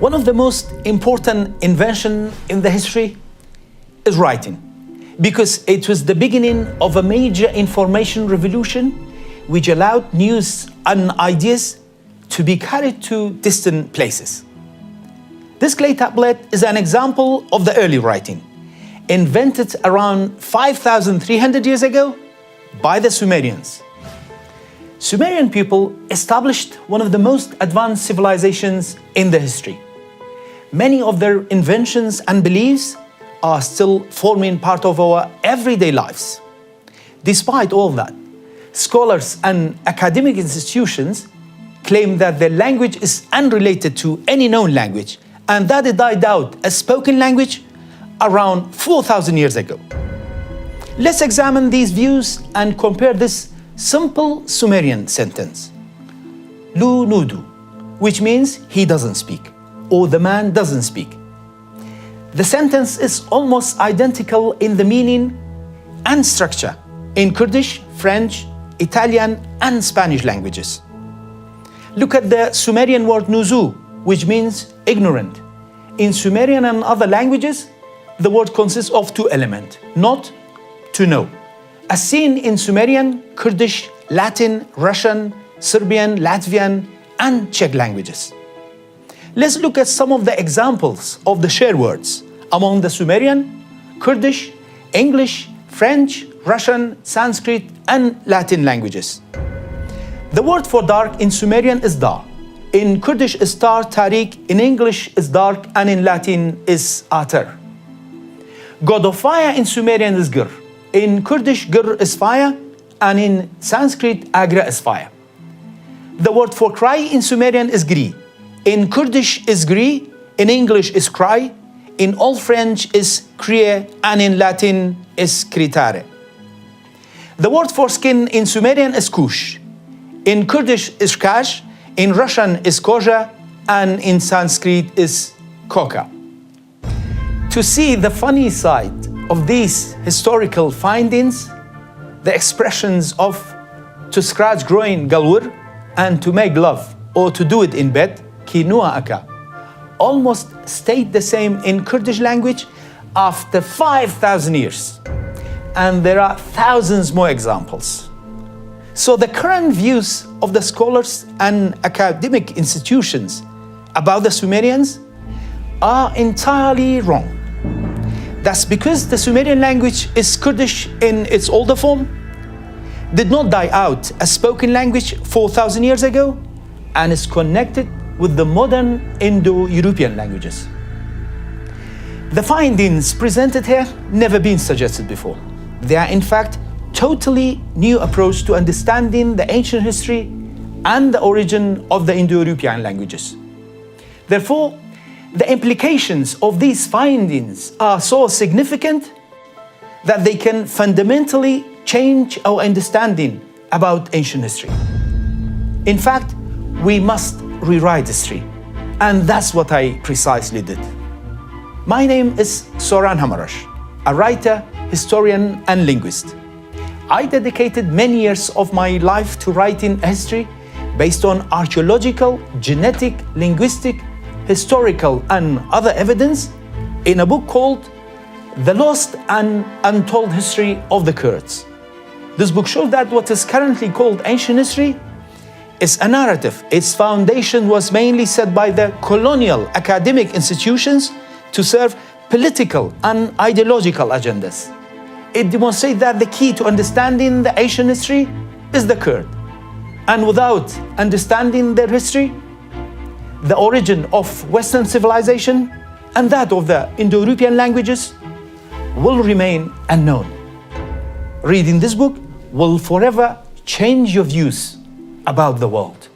One of the most important inventions in the history is writing, because it was the beginning of a major information revolution which allowed news and ideas to be carried to distant places. This clay tablet is an example of the early writing, invented around 5,300 years ago by the Sumerians. Sumerian people established one of the most advanced civilizations in the history. Many of their inventions and beliefs are still forming part of our everyday lives. Despite all that, scholars and academic institutions claim that their language is unrelated to any known language and that it died out as spoken language around 4,000 years ago. Let's examine these views and compare this simple Sumerian sentence. Lu nudu, which means he doesn't speak, or the man doesn't speak. The sentence is almost identical in the meaning and structure in Kurdish, French, Italian, and Spanish languages. Look at the Sumerian word nuzu, which means ignorant. In Sumerian and other languages, the word consists of two elements, not, to know, as seen in Sumerian, Kurdish, Latin, Russian, Serbian, Latvian, and Czech languages. Let's look at some of the examples of the shared words among the Sumerian, Kurdish, English, French, Russian, Sanskrit, and Latin languages. The word for dark in Sumerian is dar. In Kurdish is tar, tariq, in English is dark, and in Latin is atar. God of fire in Sumerian is Gir. In Kurdish, Gir is fire, and in Sanskrit, Agra is fire. The word for cry in Sumerian is gri. In Kurdish is gri, in English is cry, in Old French is kriye, and in Latin is kritare. The word for skin in Sumerian is kush. In Kurdish is kash, in Russian is koja, and in Sanskrit is koka. To see the funny side of these historical findings, the expressions of to scratch groin galwur and to make love or to do it in bed, kinua aka, almost stayed the same in Kurdish language after 5,000 years. And there are thousands more examples. So the current views of the scholars and academic institutions about the Sumerians are entirely wrong. That's because the Sumerian language is Kurdish in its older form, did not die out as spoken language 4,000 years ago, and is connected with the modern Indo-European languages. The findings presented here never been suggested before. They are in fact totally new approach to understanding the ancient history and the origin of the Indo-European languages. Therefore, the implications of these findings are so significant that they can fundamentally change our understanding about ancient history. In fact, we must rewrite history, and that's what I precisely did. My name is Soran Hamarash, a writer, historian, and linguist. I dedicated many years of my life to writing history based on archaeological, genetic, linguistic, historical, and other evidence in a book called The Lost and Untold History of the Kurds. This book shows that what is currently called ancient history is a narrative. Its foundation was mainly set by the colonial academic institutions to serve political and ideological agendas. It demonstrates that the key to understanding the ancient history is the Kurd. And without understanding their history, the origin of Western civilization and that of the Indo-European languages will remain unknown. Reading this book will forever change your views about the world.